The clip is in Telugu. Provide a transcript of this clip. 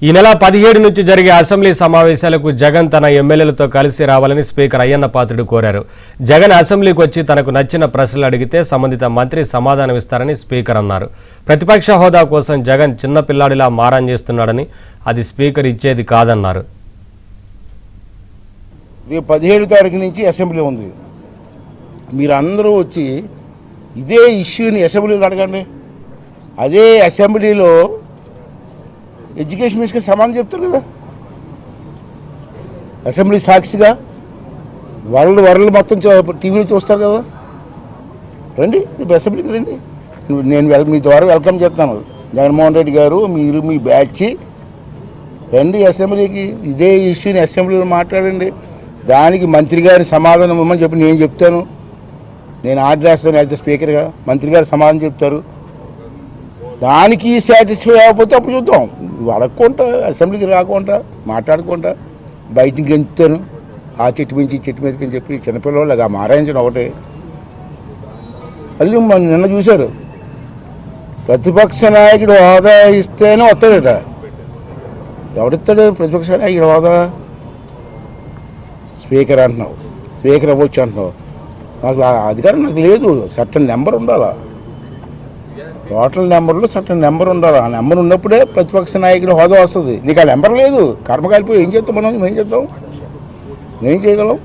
ఈ నెల 17 నుంచి జరిగే అసెంబ్లీ సమావేశాలకు జగన్ తన ఎమ్మెల్యేలతో కలిసి రావాలని స్పీకర్ అయ్యన్న పాత్రుడు కోరారు. జగన్ అసెంబ్లీకి వచ్చి తనకు నచ్చిన ప్రశ్నలు అడిగితే సంబంధిత మంత్రి సమాధానమిస్తారని స్పీకర్ అన్నారు. ప్రతిపక్ష హోదా కోసం జగన్ చిన్న పిల్లాడిలా మారం చేస్తున్నాడని, అది స్పీకర్ ఇచ్చేది కాదన్నారు. 17 తారీఖు నుంచి అసెంబ్లీ ఉంది. మీరందరూ వచ్చి ఇదే ఇష్యూని అసెంబ్లీలో అడగండి. అదే అసెంబ్లీలో ఎడ్యుకేషన్ మినిస్టర్కి సమాధానం చెప్తారు కదా. అసెంబ్లీ సాక్షిగా వరల్డ్ మొత్తం టీవీలో చూస్తారు కదా. రండి, అసెంబ్లీకి రండి. నేను మీ ద్వారా వెల్కమ్ చేస్తాను. జగన్మోహన్ రెడ్డి గారు, మీరు మీ బ్యాచ్ రండి అసెంబ్లీకి. ఇదే ఇష్యూని అసెంబ్లీలో మాట్లాడండి. దానికి మంత్రి గారి సమాధానం ఇవ్వమని చెప్పి నేను చెప్తాను. నేను ఆర్డర్ వేస్తాను యాజ్ స్పీకర్గా. మంత్రి గారు సమాధానం చెప్తారు. దానికి సాటిస్ఫై అవ్వకపోతే అప్పుడు చూద్దాం. అడగకుండా అసెంబ్లీకి రాకుండా మాట్లాడకుండా బయటికి గెంచుతాను. ఆ చెట్టు మించి చెట్టు మీదకి అని చెప్పి చిన్నపిల్లలు మారాయించడం ఒకటే. మళ్ళీ నిన్న చూశారు, ప్రతిపక్ష నాయకుడు హోదా ఇస్తేనే వస్తాడట. ఎవడిస్తాడు ప్రతిపక్ష నాయకుడు హోదా? స్పీకర్ అంటున్నావు, స్పీకర్ అవ్వచ్చు అంటున్నావు. నాకు అధికారం నాకు లేదు. సర్టన్ నెంబర్ ఉండాలా, టోటల్ నెంబర్లో సర్టన్ నెంబర్ ఉండాలి. ఆ నెంబర్ ఉన్నప్పుడే ప్రతిపక్ష నాయకుడు హోదా వస్తుంది. నీకు ఆ నెంబర్ లేదు, కర్మకాలిపోయి ఏం చేస్తాం? మనం ఏం చేద్దాం? ఏం చేయగలం?